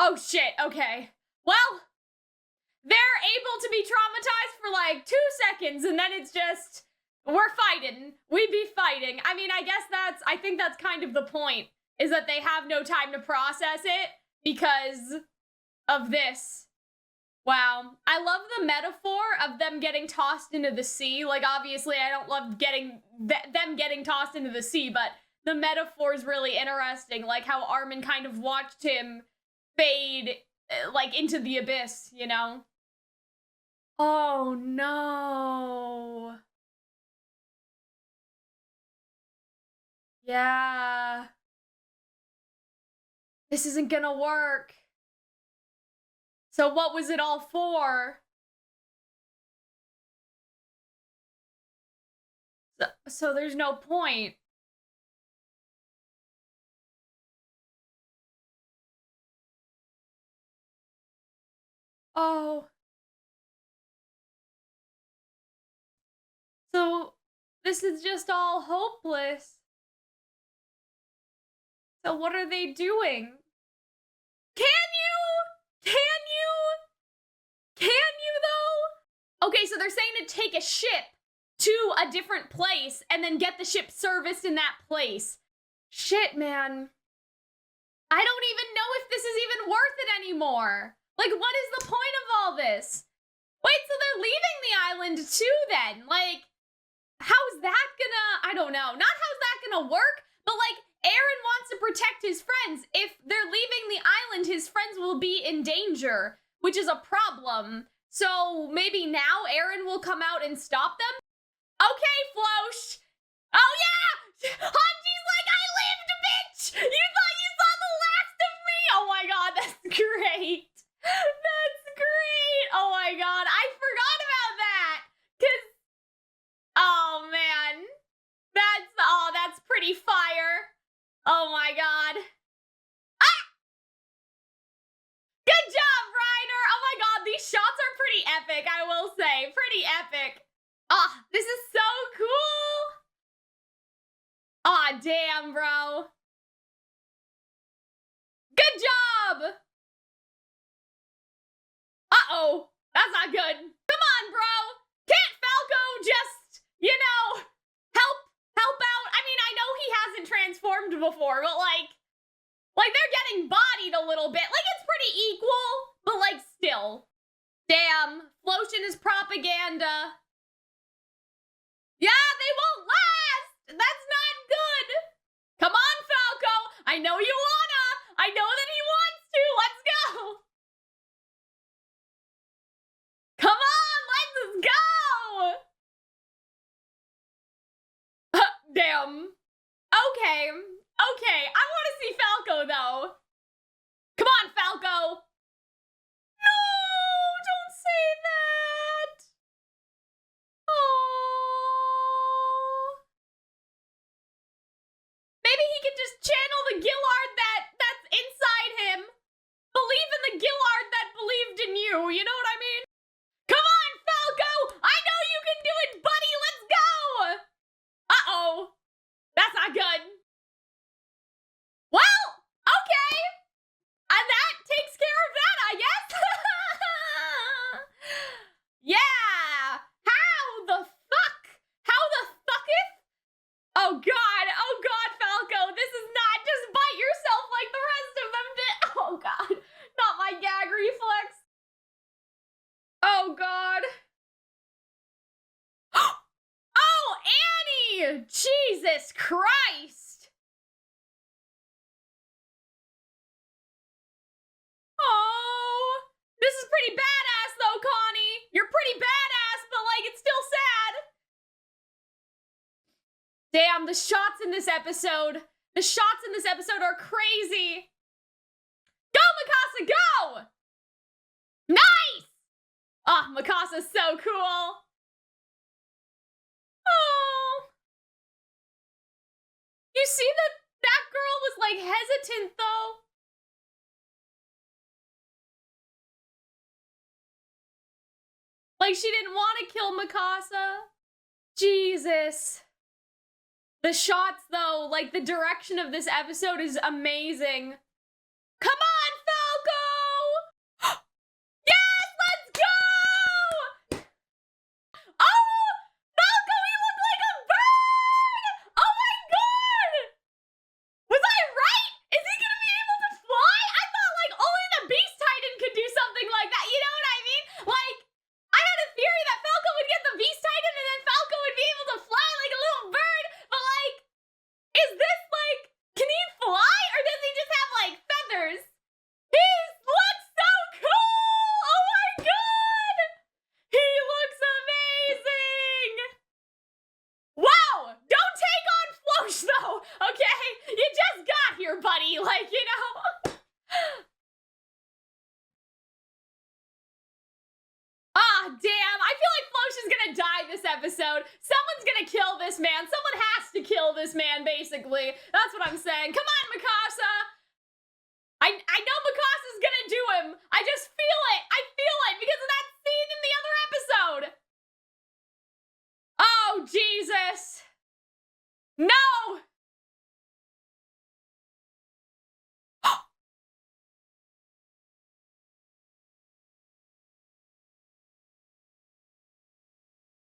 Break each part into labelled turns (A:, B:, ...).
A: Oh shit, okay. Well, they're able to be traumatized for like 2 seconds and then it's just, we're fighting. We be fighting. I mean, I think that's kind of the point, is that they have no time to process it because of this. Wow. I love the metaphor of them getting tossed into the sea. Like, obviously, I don't love them getting tossed into the sea, but the metaphor is really interesting. Like, how Armin kind of watched him fade, like, into the abyss, you know? Oh, no. Yeah. This isn't gonna work. So what was it all for? So there's no point. Oh. So this is just all hopeless. So what are they doing? Can you though? Okay, so they're saying to take a ship to a different place and then get the ship serviced in that place. Shit, man. I don't even know if this is even worth it anymore. Like, what is the point of all this? Wait, so they're leaving the island too then? Like, how's that gonna, I don't know. Not how's that gonna work, but like, Eren wants to protect his friends. If they're leaving the island, his friends will be in danger, which is a problem. So maybe now Eren will come out and stop them? Okay, Floch. Oh yeah! Hanji's like, I lived, bitch! You thought you saw the last of me? Oh my god, that's great. That's great. Oh my god, I forgot about that. Cause, oh man. That's pretty fire. Oh my god. Ah! Good job, Reiner! Oh my god, these shots are pretty epic, I will say. Pretty epic. Ah, this is so cool! Aw, damn, bro. Good job! Uh-oh, that's not good. Come on, bro! Can't Falco just, you know, help out? I mean, I know he hasn't transformed before, but like they're getting bodied a little bit. Like, it's pretty equal, but like, still. Damn, Floch and his propaganda. Yeah, they won't last! That's not good! Come on, Falco! I know you wanna! I know that he wants to! Let's go! Come on, let's go! Damn. Okay, I wanna see Falco, though. Come on, Falco! No, don't say that! Oh. Maybe he could just channel the Gillard that's inside him. Believe in the Gillard that believed in you, you know what I mean? Come on, Falco! I know you can do it, buddy! Let's go! Uh-oh. That's not good. Well, okay. And that takes care of that, I guess. Yeah. How the fucketh? Oh god, Falco, this is not just bite yourself like the rest of them did. Oh god, not my gag reflex. Oh god. Oh, Annie! Jesus Christ! Oh, this is pretty badass though, Connie. You're pretty badass, but like, it's still sad. Damn, the shots in this episode are crazy. Go, Mikasa, go! Nice! Oh, Mikasa's so cool. Oh. You see that girl was like hesitant though? Like, she didn't want to kill Mikasa. Jesus. The shots, though, like, the direction of this episode is amazing. Come on, Falco! You just got here, buddy. Like, you know. Ah, damn. I feel like Floch is gonna die this episode. Someone's gonna kill this man. Someone has to kill this man, basically. That's what I'm saying. Come on, Mikasa. I know Mikasa's gonna do him. I just feel it. I feel it because of that scene in the other episode. Oh, Jesus. No.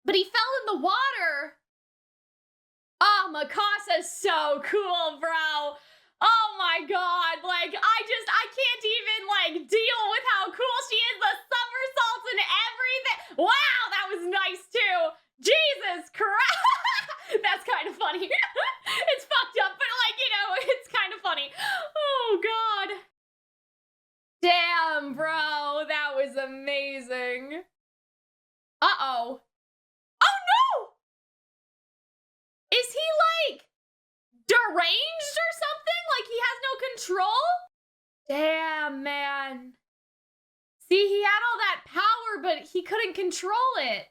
A: But he fell in the water. Oh, Mikasa's so cool, bro. Oh my god, like, I can't even, like, deal with how cool she is. The somersaults and everything. Wow, that was nice, too. Jesus Christ. That's kind of funny. It's fucked up, but, like, you know, it's kind of funny. Oh, God. Damn, bro. That was amazing. Uh-oh. Oh, no! Is he, like, deranged or something? Like he has no control? Damn, man. See, he had all that power, but he couldn't control it.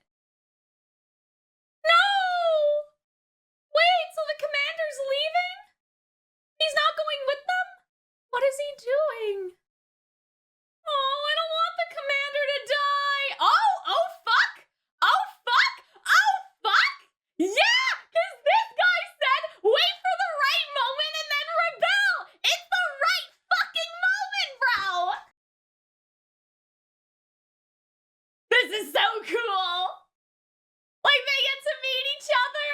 A: No! Wait, so the commander's leaving? He's not going with them? What is he doing? Oh, I don't want the commander to die. Oh, fuck! Oh, fuck! Oh, fuck! Yeah! Because this guy said, wait for the right moment and then rebel! It's the right fucking moment, bro! This is so cool! Like, they get to meet each other?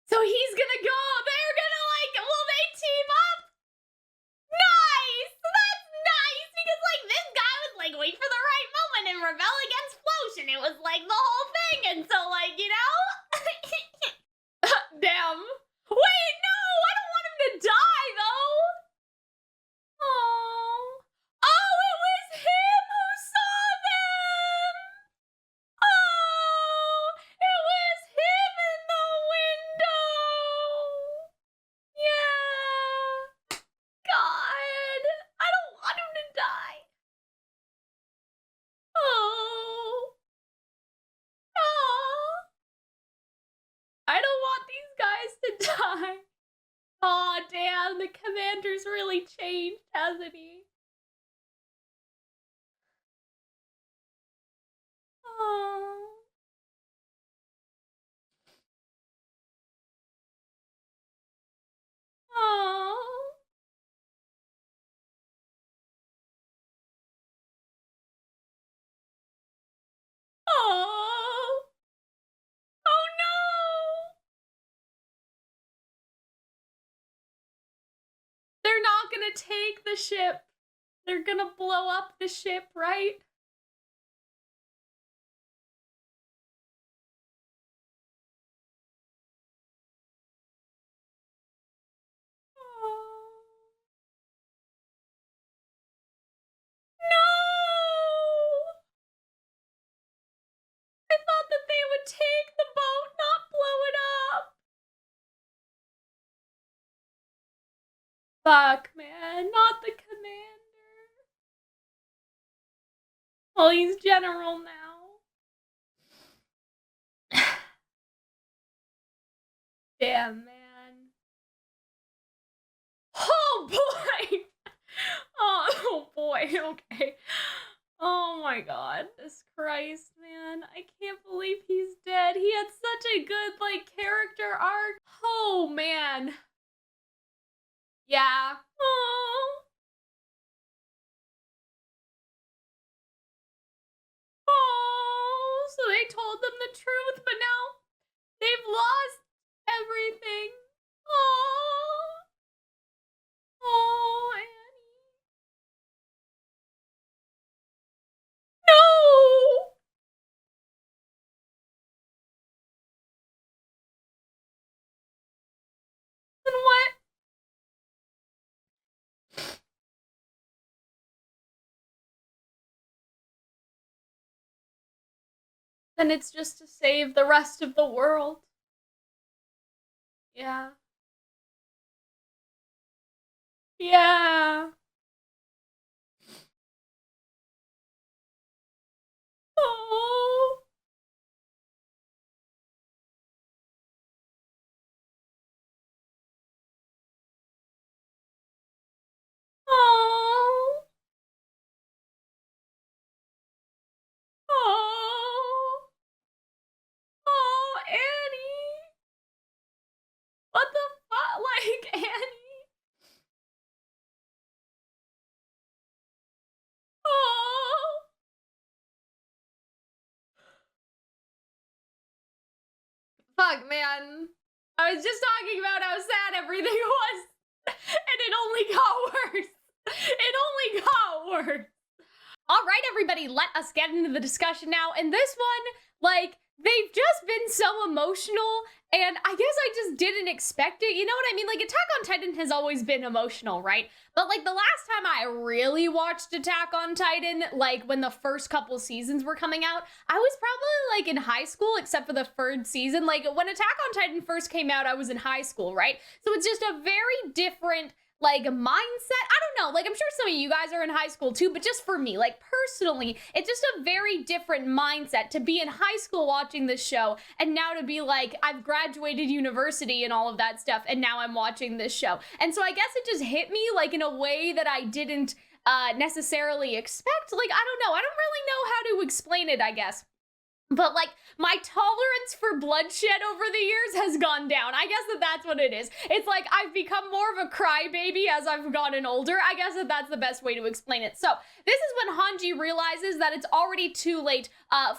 A: So he's gonna go, they're gonna, like, will they team up? Nice! That's nice! Because, like, this guy was like, wait for the right moment and rebel against Floch, and it was, like, the whole thing, and so, like, you know? Damn. Wait, no! I don't want him to die, though! Oh. Oh, it was him who saw them! Oh! It was him in the window! Yeah! God! I don't want him to die! Oh! Oh! I don't want these guys to die! Aw, oh, damn, the commander's really changed, hasn't he? Oh. Oh. Oh. Oh no! They're not gonna take the ship. They're gonna blow up the ship, right? Oh. No! I thought that they would take the boat, not blow it up. Fuck, man. Not the commander. Well, he's general now. Damn, man. Oh, boy! Oh, boy, okay. Oh my god, this Christ, man. I can't believe he's dead. He had such a good, like, character arc. Oh, man. Yeah. Oh. Oh, so they told them the truth, but now they've lost everything. Oh. Oh, Annie. No! Then what? Then it's just to save the rest of the world. Yeah. Yeah. Oh. Oh. Oh. Oh, Annie. What the fuck? Like, Annie. Oh. Fuck, man. I was just talking about how sad everything was. And it only got worse. It only got worse. All right, everybody, let us get into the discussion now. And this one, like, they've just been so emotional, and I guess I just didn't expect it. You know what I mean? Like, Attack on Titan has always been emotional, right? But, like, the last time I really watched Attack on Titan, like, when the first couple seasons were coming out, I was probably, like, in high school, except for the third season. Like, when Attack on Titan first came out, I was in high school, right? So it's just a very different, like, mindset. I don't know, like, I'm sure some of you guys are in high school too, but just for me, like, personally, it's just a very different mindset to be in high school watching this show, and now to be like, I've graduated university and all of that stuff, and now I'm watching this show. And so I guess it just hit me, like, in a way that I didn't necessarily expect. Like, I don't know, I don't really know how to explain it, I guess. But, like, my tolerance for bloodshed over the years has gone down. I guess that's what it is. It's like I've become more of a crybaby as I've gotten older. I guess that's the best way to explain it. So this is when Hanji realizes that it's already too late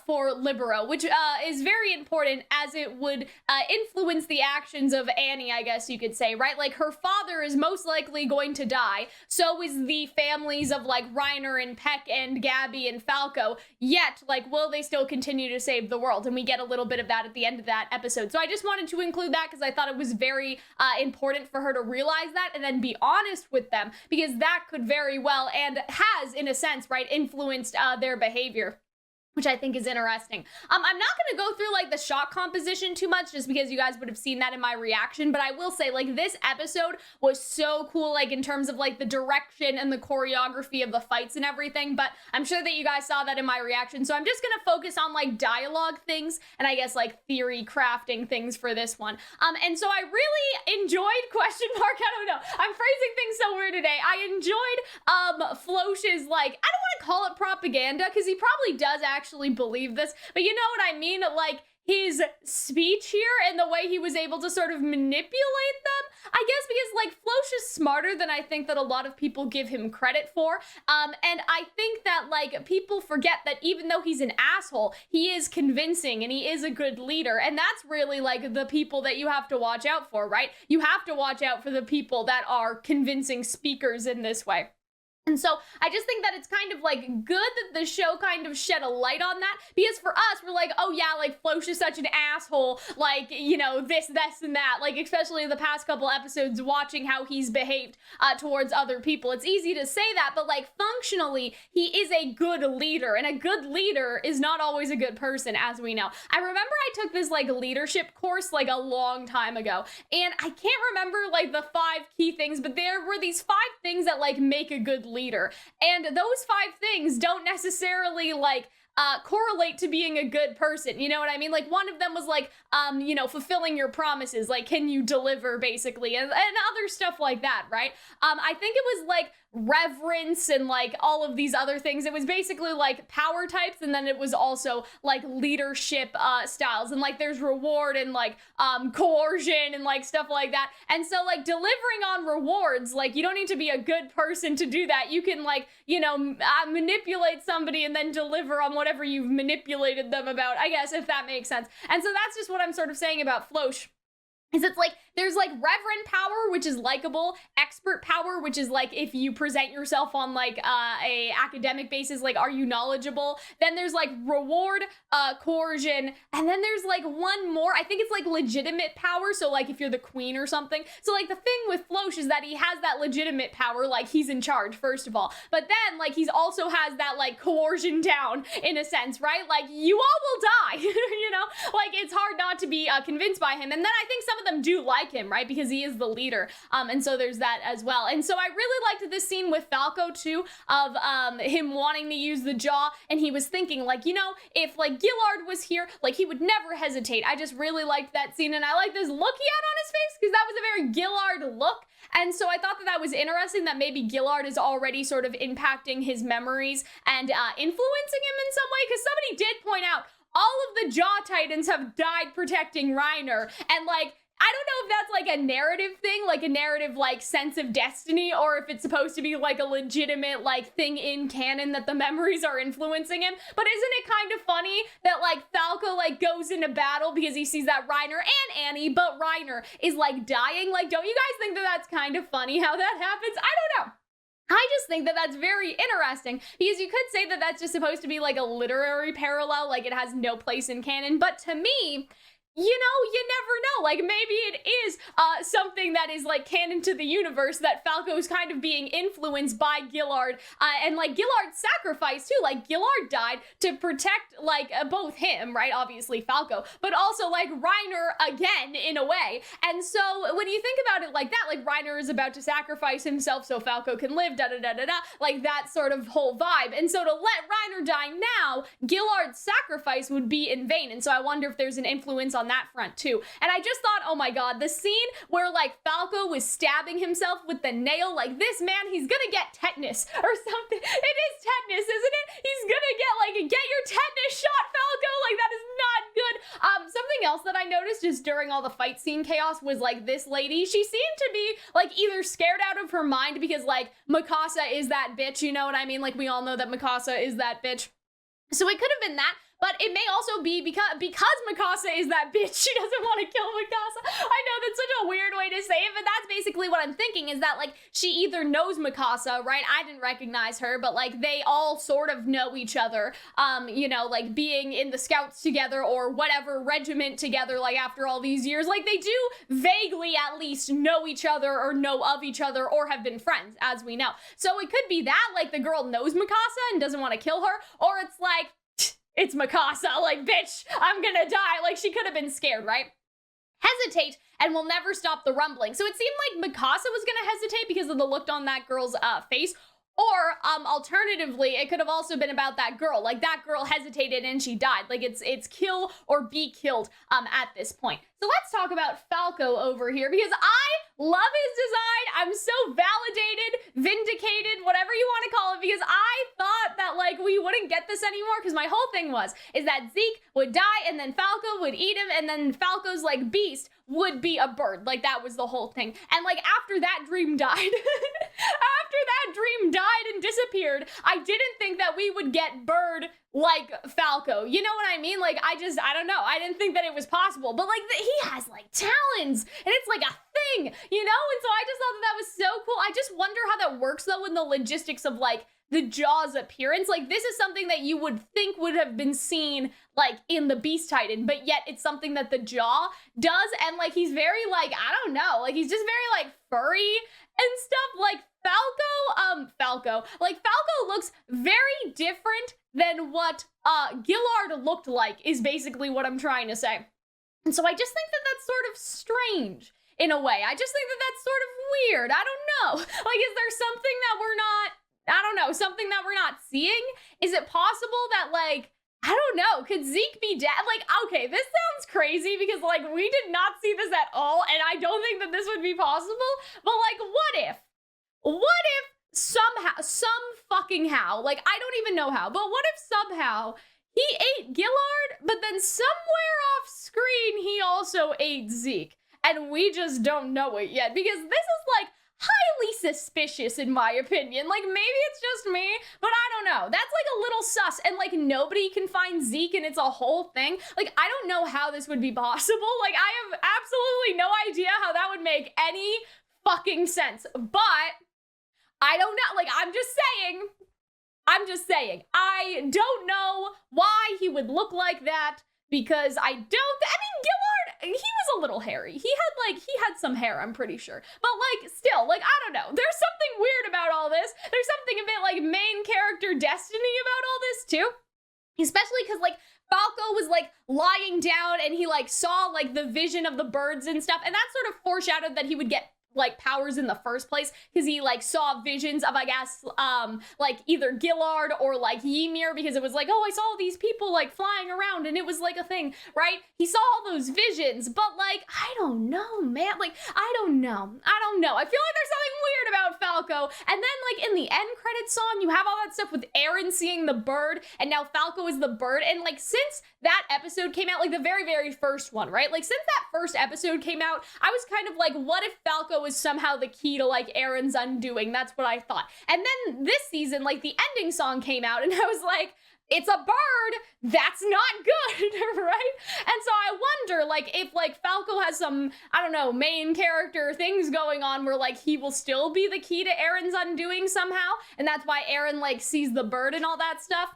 A: for Libero, which is very important as it would influence the actions of Annie, I guess you could say, right? Like, her father is most likely going to die. So is the families of, like, Reiner and Peck and Gabby and Falco. Yet, like, will they still continue to save the world? And we get a little bit of that at the end of that episode. So I just wanted to include that because I thought it was very important for her to realize that and then be honest with them, because that could very well, and has in a sense, right, influenced their behavior, which I think is interesting. I'm not gonna go through, like, the shot composition too much, just because you guys would have seen that in my reaction, but I will say, like, this episode was so cool, like, in terms of, like, the direction and the choreography of the fights and everything, but I'm sure that you guys saw that in my reaction, so I'm just gonna focus on, like, dialogue things, and I guess, like, theory crafting things for this one. And so I really enjoyed, question mark, I don't know, I'm phrasing things so weird today. I enjoyed, Floch's, like, I don't want to call it propaganda, because he probably does actually believe this, but you know what I mean? Like, his speech here and the way he was able to sort of manipulate them, I guess, because, like, Floch is smarter than I think that a lot of people give him credit for, and I think that, like, people forget that even though he's an asshole, he is convincing and he is a good leader, and that's really, like, the people that you have to watch out for, right? You have to watch out for the people that are convincing speakers in this way. And so I just think that it's kind of, like, good that the show kind of shed a light on that, because for us, we're like, oh yeah, like, Floch is such an asshole, like, you know, this, and that, like, especially the past couple episodes, watching how he's behaved towards other people. It's easy to say that, but, like, functionally, he is a good leader, and a good leader is not always a good person, as we know. I remember I took this, like, leadership course, like, a long time ago, and I can't remember, like, the 5 key things, but there were these 5 things that, like, make a good leader, and those 5 things don't necessarily, like, correlate to being a good person, you know what I mean? Like, one of them was, like, you know, fulfilling your promises, like, can you deliver, basically, and other stuff like that, right? I think it was, like, reverence and, like, all of these other things. It was basically, like, power types, and then it was also, like, leadership styles, and, like, there's reward and, like, coercion and, like, stuff like that. And so, like, delivering on rewards, like, you don't need to be a good person to do that. You can, like, you know, manipulate somebody and then deliver on whatever you've manipulated them about, I guess, if that makes sense. And so that's just what I'm sort of saying about Floch. Is it's like, there's, like, reverend power, which is likable, expert power, which is, like, if you present yourself on, like, a academic basis, like, are you knowledgeable? Then there's, like, reward, coercion, and then there's, like, one more, I think it's, like, legitimate power, so, like, if you're the queen or something. So, like, the thing with Floch is that he has that legitimate power, like, he's in charge, first of all, but then, like, he's also has that, like, coercion down, in a sense, right? Like, you all will die, you know? Like, it's hard not to be convinced by him, and then I think some of them do like him, right? Because he is the leader. And so there's that as well. And so I really liked this scene with Falco too, of him wanting to use the jaw, and he was thinking like, you know, if like Gillard was here, like he would never hesitate. I just really liked that scene, and I like this look he had on his face because that was a very Gillard look. And so I thought that that was interesting, that maybe Gillard is already sort of impacting his memories and influencing him in some way, because somebody did point out all of the Jaw Titans have died protecting Reiner, and like, I don't know if that's like a narrative thing, like a narrative like sense of destiny, or if it's supposed to be like a legitimate like thing in canon that the memories are influencing him. But isn't it kind of funny that like Falco like goes into battle because he sees that Reiner and Annie, but Reiner is like dying? Like, don't you guys think that that's kind of funny how that happens? I don't know. I just think that that's very interesting, because you could say that that's just supposed to be like a literary parallel, like it has no place in canon, but to me, you know, you never know. Like, maybe it is something that is like canon to the universe, that Falco is kind of being influenced by Gillard, and like Gillard's sacrifice too. Like, Gillard died to protect like both him, right? Obviously Falco, but also like Reiner again in a way. And so when you think about it like that, like Reiner is about to sacrifice himself so Falco can live, da da da da da, like that sort of whole vibe. And so to let Reiner die now, Gillard's sacrifice would be in vain. And so I wonder if there's an influence on that front too. And I just thought, oh my god, the scene where like Falco was stabbing himself with the nail, like this man, he's gonna get tetanus or something. It is tetanus, isn't it? He's gonna get your tetanus shot, Falco. Like, that is not good. Something else that I noticed just during all the fight scene chaos was like this lady, she seemed to be like either scared out of her mind because like Mikasa is that bitch, you know what I mean? Like, we all know that Mikasa is that bitch. So it could have been that, but it may also be because Mikasa is that bitch, she doesn't want to kill Mikasa. I know that's such a weird way to say it, but that's basically what I'm thinking, is that like she either knows Mikasa, right? I didn't recognize her, but like they all sort of know each other, you know, like being in the scouts together or whatever regiment together, like after all these years, like they do vaguely at least know each other or know of each other or have been friends, as we know. So it could be that, like the girl knows Mikasa and doesn't want to kill her, or it's like, it's Mikasa, like, bitch, I'm gonna die. Like, she could have been scared, right? Hesitate and will never stop the rumbling. So it seemed like Mikasa was gonna hesitate because of the look on that girl's face. Or, alternatively, it could have also been about that girl. Like, that girl hesitated and she died. Like, it's kill or be killed, at this point. So let's talk about Falco over here, because I love his design. I'm so validated, vindicated, whatever you want to call it, because I thought that, like, we wouldn't get this anymore, because my whole thing is that Zeke would die, and then Falco would eat him, and then Falco's, like, beast would be a bird. Like, that was the whole thing. And, like, after that dream died, after that dream died and disappeared, I didn't think that we would get bird like Falco. You know what I mean? Like, I don't know. I didn't think that it was possible. But, like, he has, like, talons, and it's, like, a thing, you know? And so I just thought that that was so cool. I just wonder how that works, though, in the logistics of, like, the Jaw's appearance. Like, this is something that you would think would have been seen, like, in the Beast Titan, but yet it's something that the Jaw does, and, like, he's very, like, I don't know, like, he's just very, like, furry and stuff. Like, Falco looks very different than what Gillard looked like, is basically what I'm trying to say. And so I just think that that's sort of strange in a way. I just think that that's sort of weird. I don't know. Like, is there something that we're not, I don't know, something that we're not seeing? Is it possible that, like, I don't know, could Zeke be dead? Like, okay, this sounds crazy because, like, we did not see this at all, and I don't think that this would be possible, but, like, what if somehow, like, I don't even know how, but what if somehow he ate Gillard, but then somewhere off screen he also ate Zeke, and we just don't know it yet, because this is, like, highly suspicious in my opinion. Like, maybe it's just me, but I don't know. That's like a little sus, and like nobody can find Zeke, and it's a whole thing. Like, I don't know how this would be possible. Like, I have absolutely no idea how that would make any fucking sense, but I don't know. Like, I'm just saying, I don't know why he would look like that, because I mean, Gillard, he was a little hairy. He had some hair, I'm pretty sure. But, like, still, like, I don't know. There's something weird about all this. There's something a bit, like, main character destiny about all this, too. Especially because, like, Falco was like lying down and he like saw like the vision of the birds and stuff, and that sort of foreshadowed that he would get like powers in the first place, because he like saw visions of, I guess, like either Gillard or like Ymir, because it was like, oh, I saw these people like flying around and it was like a thing, right? He saw all those visions, but like, I don't know, man. Like, I don't know. I feel like there's something weird about Falco. And then like in the end credits song, you have all that stuff with Eren seeing the bird, and now Falco is the bird. And like, since that episode came out, like the very, very first one, right? Like since that first episode came out, I was kind of like, what if Falco was somehow the key to like Eren's undoing? That's what I thought. And then this season, like the ending song came out and I was like, it's a bird, that's not good, right? And so I wonder like if like Falco has some, I don't know, main character things going on where like he will still be the key to Eren's undoing somehow, and that's why Eren like sees the bird and all that stuff.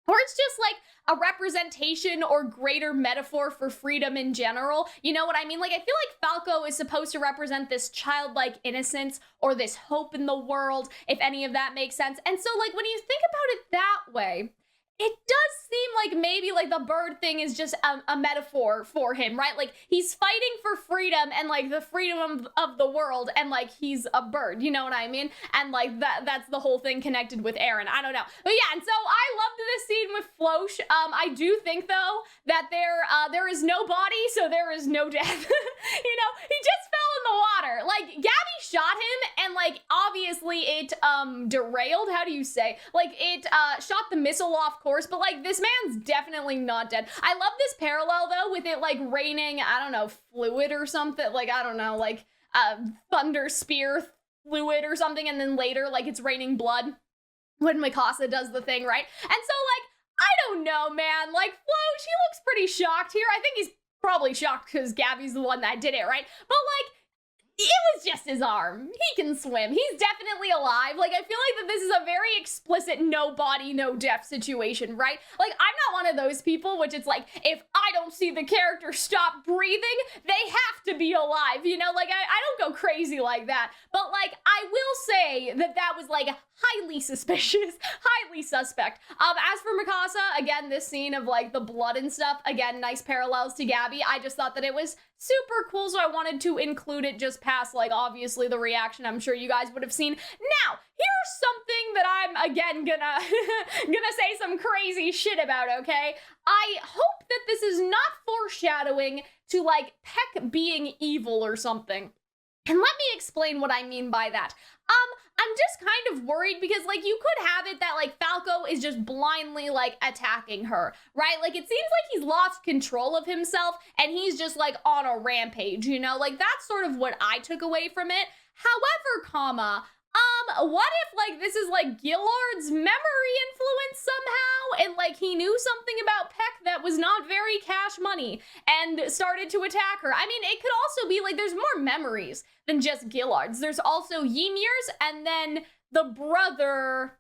A: Or it's just like a representation or greater metaphor for freedom in general. You know what I mean? Like, I feel like Falco is supposed to represent this childlike innocence or this hope in the world, if any of that makes sense. And so, like, when you think about it that way, it does seem like maybe like the bird thing is just a metaphor for him, right? Like he's fighting for freedom and like the freedom of the world, and like he's a bird, you know what I mean? And like that's the whole thing connected with Eren. I don't know. But yeah, and so I loved this scene with Floch. I do think though that there is no body, so there is no death. You know, he just fell in the water. Like Gabby shot him, and like obviously it derailed, how do you say? Like it shot the missile off course, but like this man's definitely not dead. I love this parallel though with it like raining, I don't know, fluid or something, like I don't know, like thunder spear fluid or something, and then later like it's raining blood when Mikasa does the thing, right? And so like, I don't know, man, like Flo, she looks pretty shocked here. I think he's probably shocked because Gabby's the one that did it, right? But like, it was just his arm. He can swim. He's definitely alive. Like, I feel like that this is a very explicit no body, no death situation, right? Like, I'm not one of those people, which it's like, if I don't see the character stop breathing, they have to be alive, you know? Like, I don't go crazy like that. But, like, I will say that that was, like, highly suspicious, highly suspect. As for Mikasa, again, this scene of, like, the blood and stuff, again, nice parallels to Gabby. I just thought that it was super cool, so I wanted to include it just past, like, obviously the reaction I'm sure you guys would have seen. Now, here's something that I'm, again, gonna say some crazy shit about, okay? I hope that this is not foreshadowing to, like, Peck being evil or something. And let me explain what I mean by that. I'm just kind of worried because, like, you could have it that, like, Falco is just blindly, like, attacking her, right? Like, it seems like he's lost control of himself and he's just, like, on a rampage, you know? Like, that's sort of what I took away from it. However, what if, like, this is, like, Gillard's memory influence somehow, and, like, he knew something about Peck that was not very cash money and started to attack her? I mean, it could also be, like, there's more memories than just Gillard's. There's also Ymir's, and then the brother...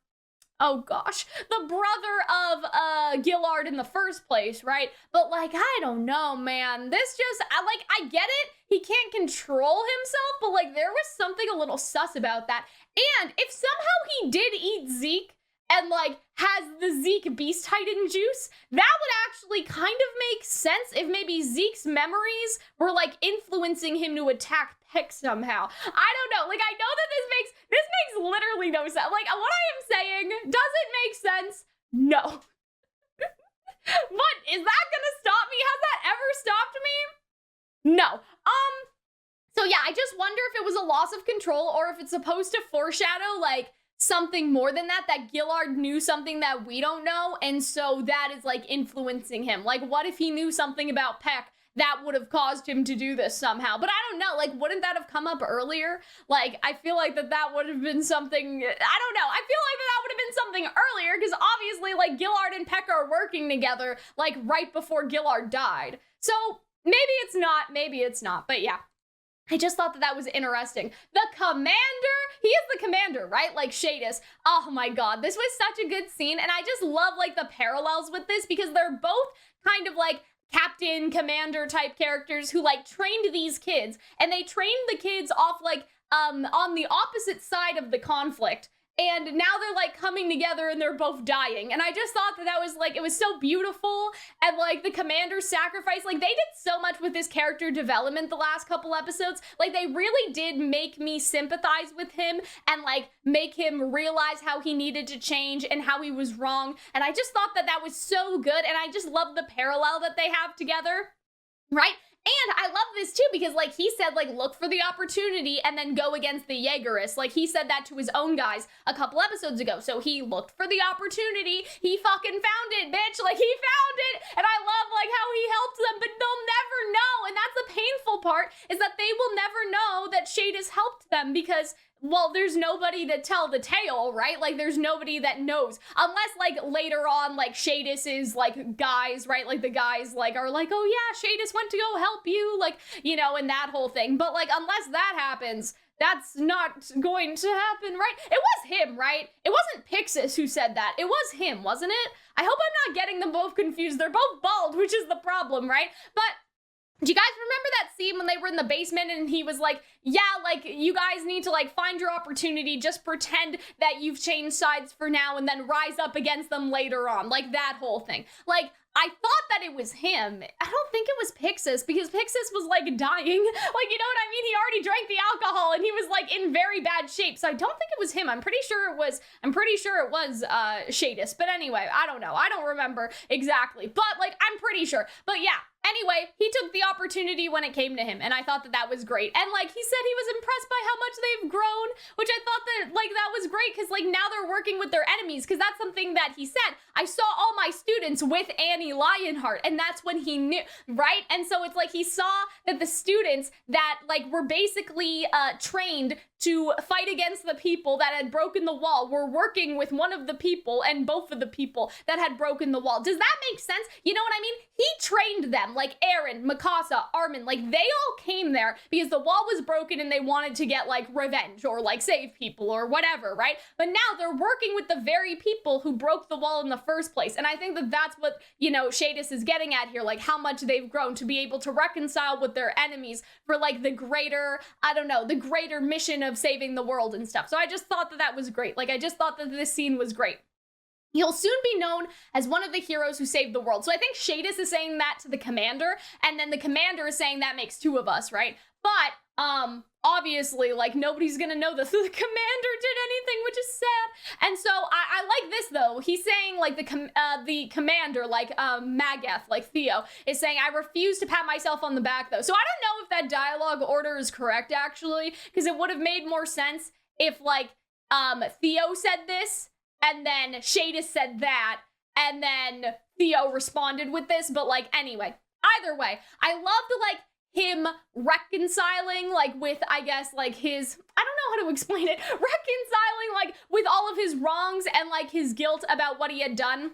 A: Oh gosh, the brother of Gillard in the first place, right? But like, I don't know, man. This just, I get it. He can't control himself, but like, there was something a little sus about that. And if somehow he did eat Zeke and like has the Zeke Beast Titan juice, that would actually kind of make sense if maybe Zeke's memories were like influencing him to attack Peck somehow. I don't know. Like, I know that this makes literally no sense. Like, what I am saying, does it make sense? No. But is that gonna stop me? Has that ever stopped me? No. So yeah, I just wonder if it was a loss of control or if it's supposed to foreshadow, like, something more than that Gillard knew something that we don't know, and so that is, like, influencing him. Like, what if he knew something about Peck that would have caused him to do this somehow? But I don't know, like, wouldn't that have come up earlier? Like, I feel like that would have been something, I don't know, I feel like that would have been something earlier, because obviously, like, Gillard and Peck are working together, like, right before Gillard died. So, maybe it's not, but yeah. I just thought that was interesting. The commander, he is the commander, right? Like Shadis. Oh my god, this was such a good scene, and I just love, like, the parallels with this, because they're both kind of, like, captain, commander type characters who, like, trained these kids, and they trained the kids off, like, on the opposite side of the conflict. and now they're like coming together and they're both dying. And I just thought that that was like, it was so beautiful. And like the commander's sacrifice, like they did so much with this character development the last couple episodes. Like they really did make me sympathize with him and like make him realize how he needed to change and how he was wrong. And I just thought that that was so good. And I just love the parallel that they have together, right? And I love this too, because like he said, like, look for the opportunity and then go against the Jaegerists. Like he said that to his own guys a couple episodes ago. So he looked for the opportunity. He fucking found it, bitch. Like he found it. And I love like how he helped them, but they'll never know. And that's the painful part, is that they will never know that Shadis helped them, because, well, there's nobody to tell the tale, right? Like, there's nobody that knows. Unless, like, later on, like, Shadis's, like, guys, right? Like, the guys, like, are like, oh, yeah, Shadis went to go help you, like, you know, and that whole thing. But, like, unless that happens, that's not going to happen, right? It was him, right? It wasn't Pixis who said that. It was him, wasn't it? I hope I'm not getting them both confused. They're both bald, which is the problem, right? But do you guys remember that scene when they were in the basement and he was like, yeah, like, you guys need to, like, find your opportunity, just pretend that you've changed sides for now and then rise up against them later on, like, that whole thing. Like, I thought that it was him. I don't think it was Pixis, because Pixis was, like, dying. Like, you know what I mean? He already drank the alcohol and he was, like, in very bad shape. So I don't think it was him. I'm pretty sure it was Shadis. But anyway, I don't know. I don't remember exactly. But, like, I'm pretty sure. But yeah. Anyway, he took the opportunity when it came to him, and I thought that that was great. And, like, he said he was impressed by how much they've grown, which I thought that, like, that was great, because, like, now they're working with their enemies, because that's something that he said. I saw all my students with Annie Lionheart, and that's when he knew, right? And so it's like he saw that the students that, like, were basically trained to fight against the people that had broken the wall were working with one of the people and both of the people that had broken the wall. Does that make sense? You know what I mean? He trained them, like Eren, Mikasa, Armin, like they all came there because the wall was broken and they wanted to get like revenge or like save people or whatever, right? But now they're working with the very people who broke the wall in the first place. And I think that that's what, you know, Shadis is getting at here, like how much they've grown to be able to reconcile with their enemies for like the greater, I don't know, the greater mission of saving the world and stuff. So I just thought that that was great. Like I just thought that this scene was great. He'll soon be known as one of the heroes who saved the world. So I think Shadis is saying that to the commander, and then the commander is saying that makes two of us, right? But, obviously, like, nobody's gonna know that the commander did anything, which is sad. And so, I like this, though. He's saying, like, the commander, like, Magath, like, Theo, is saying, I refuse to pat myself on the back, though. So I don't know if that dialogue order is correct, actually, because it would have made more sense if, like, Theo said this, and then Shadis said that, and then Theo responded with this, but, like, anyway. Either way, I loved, like, him reconciling, like, with, I guess, like, his, I don't know how to explain it, reconciling, like, with all of his wrongs and, like, his guilt about what he had done.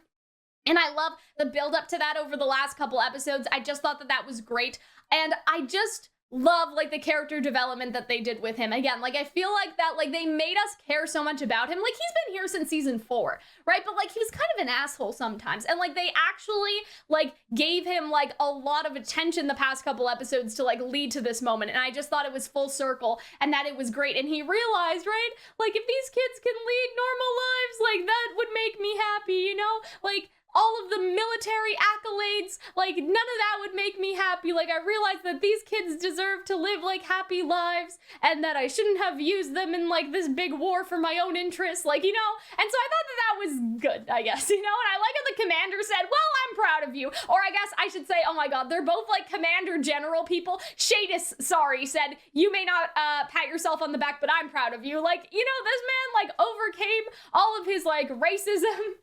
A: And I love the build up to that over the last couple episodes. I just thought that that was great. And I just love, like, the character development that they did with him. Again, like, I feel like that, like, they made us care so much about him. Like, he's been here since season 4, right? But, like, he was kind of an asshole sometimes. And, like, they actually, like, gave him, like, a lot of attention the past couple episodes to, like, lead to this moment. And I just thought it was full circle and that it was great. And he realized, right? Like, if these kids can lead normal lives, like, that would make me happy, you know? Like, all of the military accolades, like, none of that would make me happy. Like, I realized that these kids deserve to live, like, happy lives, and that I shouldn't have used them in, like, this big war for my own interests, like, you know? And so I thought that that was good, I guess, you know? And I like how the commander said, well, I'm proud of you. Or I guess I should say, oh my god, they're both, like, commander general people. Shadis, sorry, said, you may not pat yourself on the back, but I'm proud of you. Like, you know, this man, like, overcame all of his, like, racism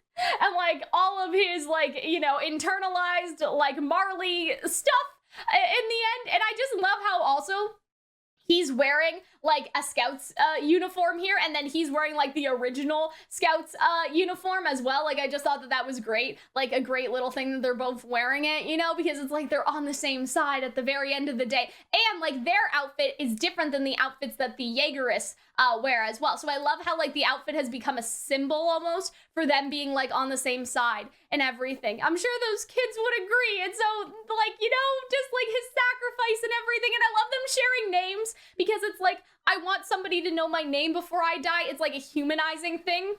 A: and, like, all of his, like, you know, internalized, like, Marley stuff in the end. And I just love how also he's wearing, like, a Scouts uniform here, and then he's wearing, like, the original Scouts uniform as well. Like, I just thought that that was great. Like, a great little thing that they're both wearing it, you know, because it's like they're on the same side at the very end of the day. And, like, their outfit is different than the outfits that the Jaegerists wear as well. So I love how, like, the outfit has become a symbol almost for them being, like, on the same side and everything. I'm sure those kids would agree. And so, like, you know, just, like, his sacrifice and everything. And I love them sharing names because it's like, I want somebody to know my name before I die. It's like a humanizing thing,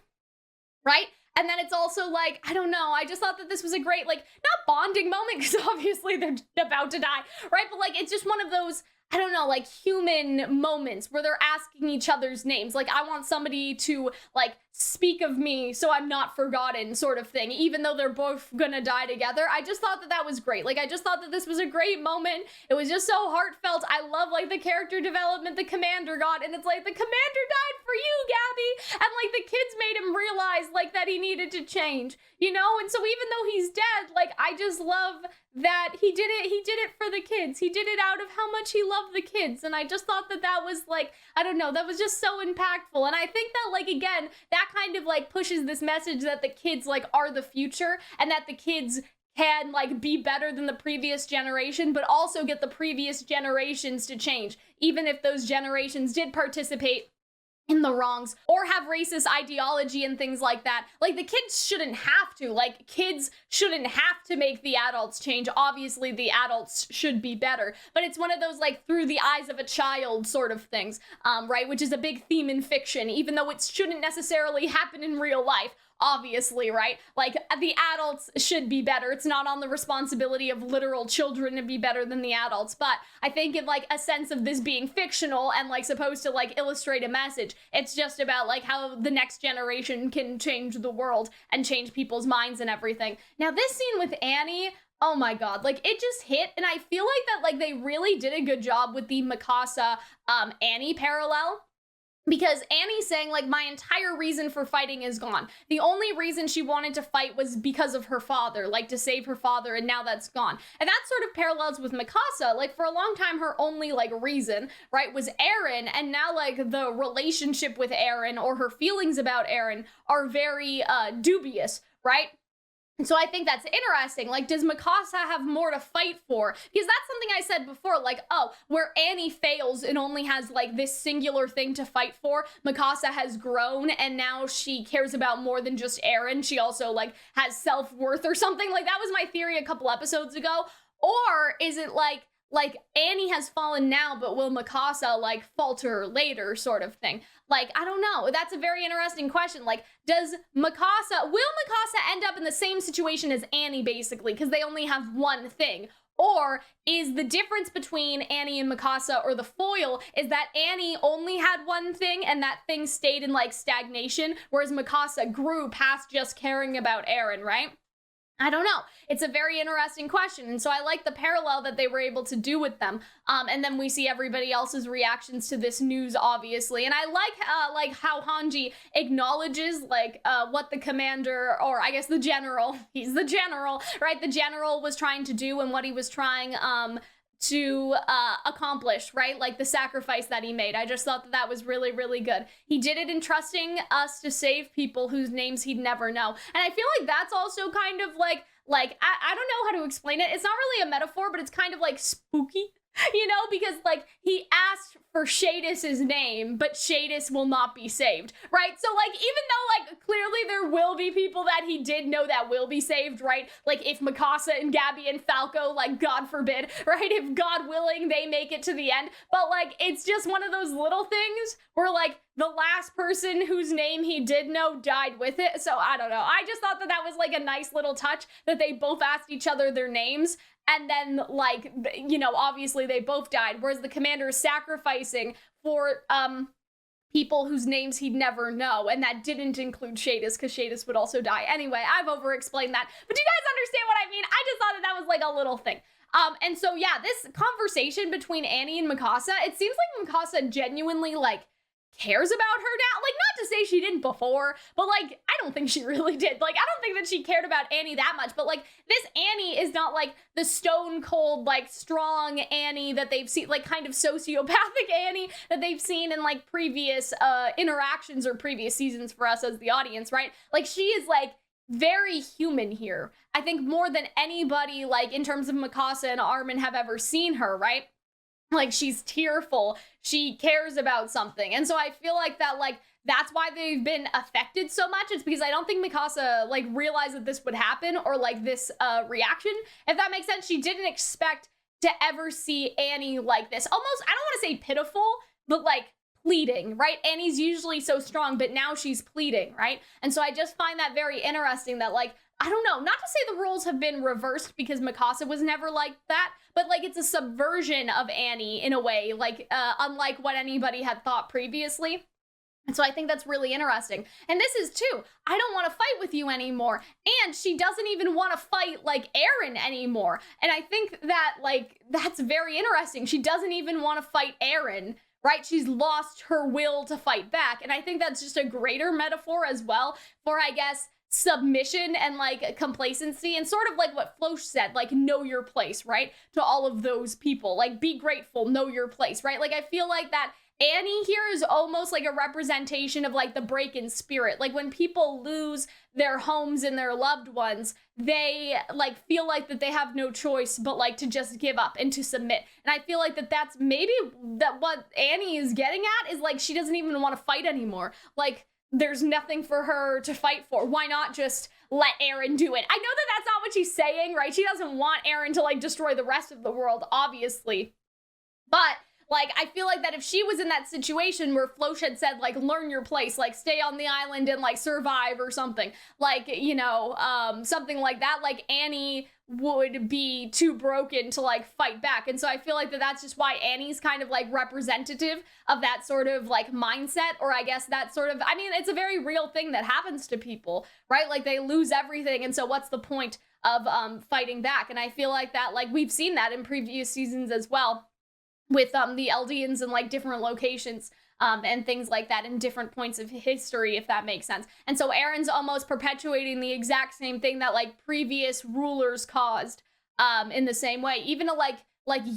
A: right? And then it's also like, I don't know, I just thought that this was a great, like, not bonding moment, because obviously they're about to die, right? But like, it's just one of those, I don't know, like human moments where they're asking each other's names. Like, I want somebody to like speak of me so I'm not forgotten, sort of thing, even though they're both gonna die together. I just thought that that was great. Like, I just thought that this was a great moment. It was just so heartfelt. I love like the character development the commander got, and it's like, the commander died for you, Gabby, and like the kids made him realize like that he needed to change, you know? And so even though he's dead, like, I just love that he did it for the kids. He did it out of how much he loved the kids. And I just thought that that was like, I don't know, that was just so impactful. And I think that, like, again, that kind of like pushes this message that the kids like are the future, and that the kids can like be better than the previous generation, but also get the previous generations to change, even if those generations did participate in the wrongs or have racist ideology and things like that. Like, the kids shouldn't have to. Like, kids shouldn't have to make the adults change. Obviously, the adults should be better. But it's one of those, like, through the eyes of a child sort of things, right? Which is a big theme in fiction, even though it shouldn't necessarily happen in real life. Obviously, right? Like, the adults should be better. It's not on the responsibility of literal children to be better than the adults. But I think in like a sense of this being fictional and like supposed to like illustrate a message, it's just about like how the next generation can change the world and change people's minds and everything. Now, this scene with Annie, oh my god, like, it just hit, and I feel like that like they really did a good job with the Mikasa Annie parallel. Because Annie's saying, like, my entire reason for fighting is gone. The only reason she wanted to fight was because of her father, like, to save her father, and now that's gone. And that sort of parallels with Mikasa. Like, for a long time, her only, like, reason, right, was Eren, and now, like, the relationship with Eren, or her feelings about Eren, are very, dubious, right? And so I think that's interesting. Like, does Mikasa have more to fight for? Because that's something I said before, like, oh, where Annie fails and only has, like, this singular thing to fight for, Mikasa has grown, and now she cares about more than just Eren. She also, like, has self-worth or something. Like, that was my theory a couple episodes ago. Or is it, like, Annie has fallen now, but will Mikasa, like, falter later, sort of thing? Like, I don't know. That's a very interesting question. Like, will Mikasa end up in the same situation as Annie, basically, because they only have one thing? Or is the difference between Annie and Mikasa, or the foil, is that Annie only had one thing and that thing stayed in, like, stagnation, whereas Mikasa grew past just caring about Eren, right? I don't know. It's a very interesting question. And so I like the parallel that they were able to do with them. And then we see everybody else's reactions to this news, obviously. And I like how Hanji acknowledges, like, what the commander, or I guess the general, he's the general, right? The general was trying to do, and what he was trying, to accomplish, right? Like, the sacrifice that he made. I just thought that that was really, really good. He did it in trusting us to save people whose names he'd never know. And I feel like that's also kind of like I don't know how to explain it. It's not really a metaphor, but it's kind of like spooky, you know, because like he asked for Shadis's name, but Shadis will not be saved, right? So like, even though like clearly there will be people that he did know that will be saved, right? Like if Mikasa and Gabby and Falco, like God forbid, right? If God willing, they make it to the end. But like, it's just one of those little things where like the last person whose name he did know died with it. So I don't know. I just thought that that was like a nice little touch that they both asked each other their names. And then, like, you know, obviously they both died, whereas the commander is sacrificing for people whose names he'd never know, and that didn't include Shadis, because Shadis would also die. Anyway, I've over-explained that, but do you guys understand what I mean? I just thought that that was, like, a little thing. And so, yeah, this conversation between Annie and Mikasa, it seems like Mikasa genuinely, like, cares about her now. Like, not to say she didn't before, but like, I don't think she really did. Like, I don't think that she cared about Annie that much, but like, this Annie is not like the stone cold, like, strong Annie that they've seen, like, kind of sociopathic Annie that they've seen in like previous interactions or previous seasons for us as the audience, right? Like, she is like very human here. I think more than anybody, like, in terms of Mikasa and Armin have ever seen her, right? Like, she's tearful, she cares about something. And so I feel like that, like, that's why they've been affected so much. It's because I don't think Mikasa, like, realized that this would happen, or, like, this reaction, if that makes sense. She didn't expect to ever see Annie like this. Almost, I don't want to say pitiful, but, like, pleading, right? Annie's usually so strong, but now she's pleading, right? And so I just find that very interesting that, like, I don't know, not to say the roles have been reversed because Mikasa was never like that, but like it's a subversion of Annie in a way, like unlike what anybody had thought previously. And so I think that's really interesting. And this is too, I don't want to fight with you anymore. And she doesn't even want to fight like Eren anymore. And I think that like, that's very interesting. She doesn't even want to fight Eren, right? She's lost her will to fight back. And I think that's just a greater metaphor as well for, I guess, submission and like complacency, and sort of like what Floch said, like know your place, right? To all of those people, like be grateful, know your place, right? Like I feel like that Annie here is almost like a representation of like the break in spirit. Like when people lose their homes and their loved ones, they like feel like that they have no choice but like to just give up and to submit. And I feel like that that's maybe that what Annie is getting at is like she doesn't even want to fight anymore. Like there's nothing for her to fight for. Why not just let Eren do it? I know that that's not what she's saying, right? She doesn't want Eren to like destroy the rest of the world, obviously. But like, I feel like that if she was in that situation where Floch had said, like, learn your place, like, stay on the island and, like, survive or something, like, you know, something like that, like, Annie would be too broken to, like, fight back. And so I feel like that that's just why Annie's kind of, like, representative of that sort of, like, mindset, or I guess that sort of, I mean, it's a very real thing that happens to people, right? Like, they lose everything, and so what's the point of fighting back? And I feel like that, like, we've seen that in previous seasons as well, with the Eldians in like different locations and things like that in different points of history, if that makes sense. And so Eren's almost perpetuating the exact same thing that like previous rulers caused in the same way. Even a like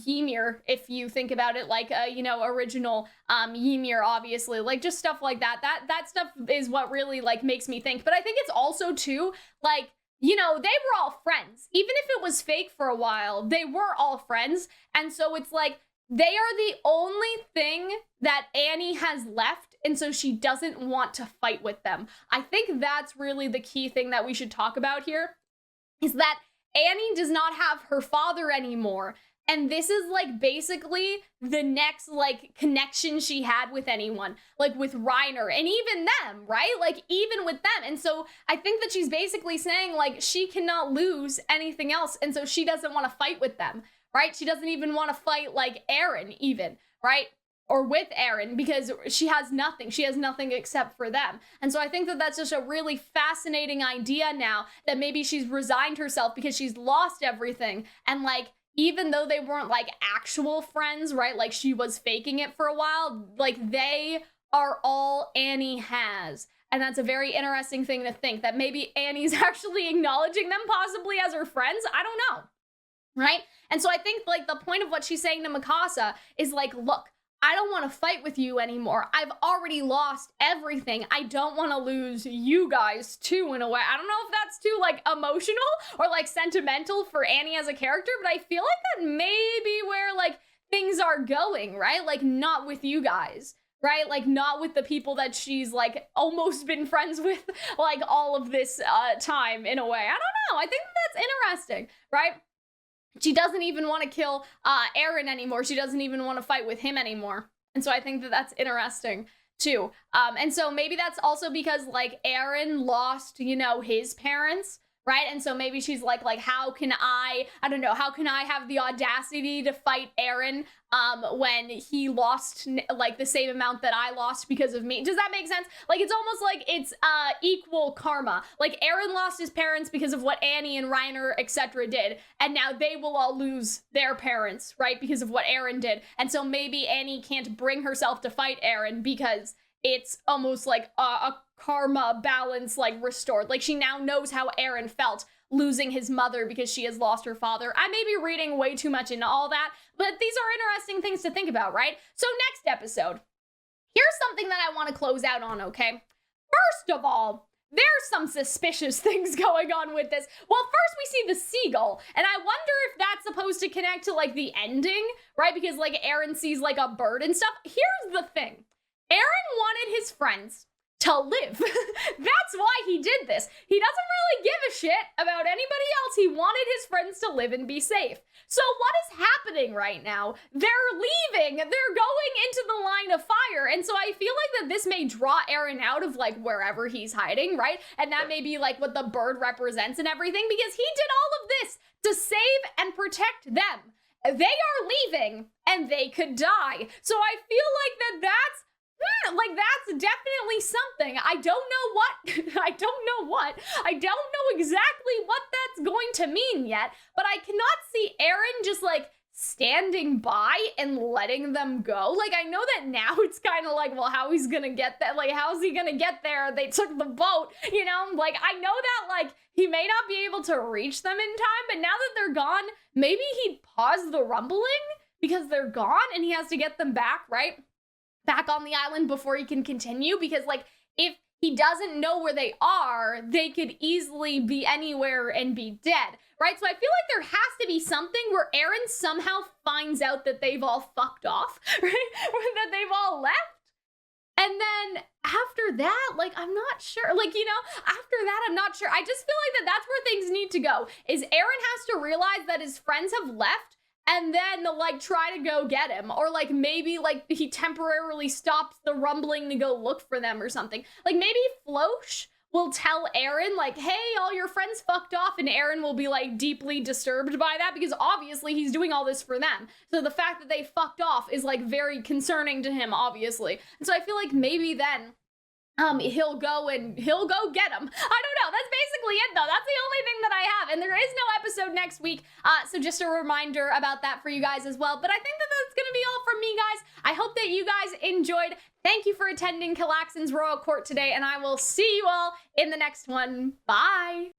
A: Ymir, if you think about it, like you know, original Ymir, obviously, like just stuff like that. That stuff is what really like makes me think. But I think it's also too like, you know, they were all friends. Even if it was fake for a while, they were all friends. And so it's like, they are the only thing that Annie has left, and so she doesn't want to fight with them. I think that's really the key thing that we should talk about here, is that Annie does not have her father anymore, and this is like basically the next like connection she had with anyone, like with Reiner, and even them, right? Like even with them. And so I think that she's basically saying like she cannot lose anything else, and so she doesn't want to fight with them. Right? She doesn't even want to fight like Eren even, right? Or with Eren, because she has nothing. She has nothing except for them. And so I think that that's just a really fascinating idea now, that maybe she's resigned herself because she's lost everything. And like, even though they weren't like actual friends, right? Like she was faking it for a while, like they are all Annie has. And that's a very interesting thing to think, that maybe Annie's actually acknowledging them possibly as her friends. I don't know. Right? And so I think like the point of what she's saying to Mikasa is like, look, I don't want to fight with you anymore. I've already lost everything. I don't want to lose you guys too, in a way. I don't know if that's too like emotional or like sentimental for Annie as a character, but I feel like that may be where like things are going, right? Like not with you guys, right? Like not with the people that she's like almost been friends with like all of this time, in a way. I don't know. I think that's interesting, right? She doesn't even want to kill Eren anymore. She doesn't even want to fight with him anymore. And so I think that that's interesting too. And so maybe that's also because like Eren lost, you know, his parents, right? And so maybe she's like how can I don't know, how can I have the audacity to fight Eren when he lost like the same amount that I lost because of me? Does that make sense? Like it's almost like it's equal karma. Like Eren lost his parents because of what Annie and Reiner, etc. did, and now they will all lose their parents, right? Because of what Eren did. And so maybe Annie can't bring herself to fight Eren because it's almost like a karma balance like restored. Like she now knows how Eren felt losing his mother because she has lost her father. I may be reading way too much into all that, but these are interesting things to think about, right? So next episode, here's something that I want to close out on, okay? First of all, there's some suspicious things going on with this. Well, first we see the seagull, and I wonder if that's supposed to connect to like the ending, right? Because like Eren sees like a bird and stuff. Here's the thing. Eren wanted his friends to live. That's why he did this. He doesn't really give a shit about anybody else. He wanted his friends to live and be safe. So what is happening right now? They're leaving. They're going into the line of fire. And so I feel like that this may draw Eren out of like wherever he's hiding, right? And that may be like what the bird represents and everything, because he did all of this to save and protect them. They are leaving and they could die. So I feel like that's definitely something. I don't know what. I don't know exactly what that's going to mean yet, but I cannot see Eren just like standing by and letting them go. Like, I know that now it's kind of like, well, how he's gonna get that? Like, how's he gonna get there? They took the boat, you know? Like, I know that, like, he may not be able to reach them in time, but now that they're gone, maybe he'd pause the rumbling because they're gone and he has to get them back, right? Back on the island before he can continue, because like if he doesn't know where they are, they could easily be anywhere and be dead, right? So I feel like there has to be something where Eren somehow finds out that they've all fucked off, right? Or that they've all left. And then after that, like, I'm not sure, like, you know, after that, I'm not sure. I just feel like that's where things need to go, is Eren has to realize that his friends have left and then like try to go get him, or like maybe like he temporarily stops the rumbling to go look for them or something. Like maybe Floch will tell Eren like, hey, all your friends fucked off, and Eren will be like deeply disturbed by that because obviously he's doing all this for them. So the fact that they fucked off is like very concerning to him, obviously. And so I feel like maybe then he'll go get him. I don't know. That's basically it, though. That's the only thing that I have. And there is no episode next week. So just a reminder about that for you guys as well. But I think that that's going to be all from me, guys. I hope that you guys enjoyed. Thank you for attending Calxyn's Royal Court today. And I will see you all in the next one. Bye.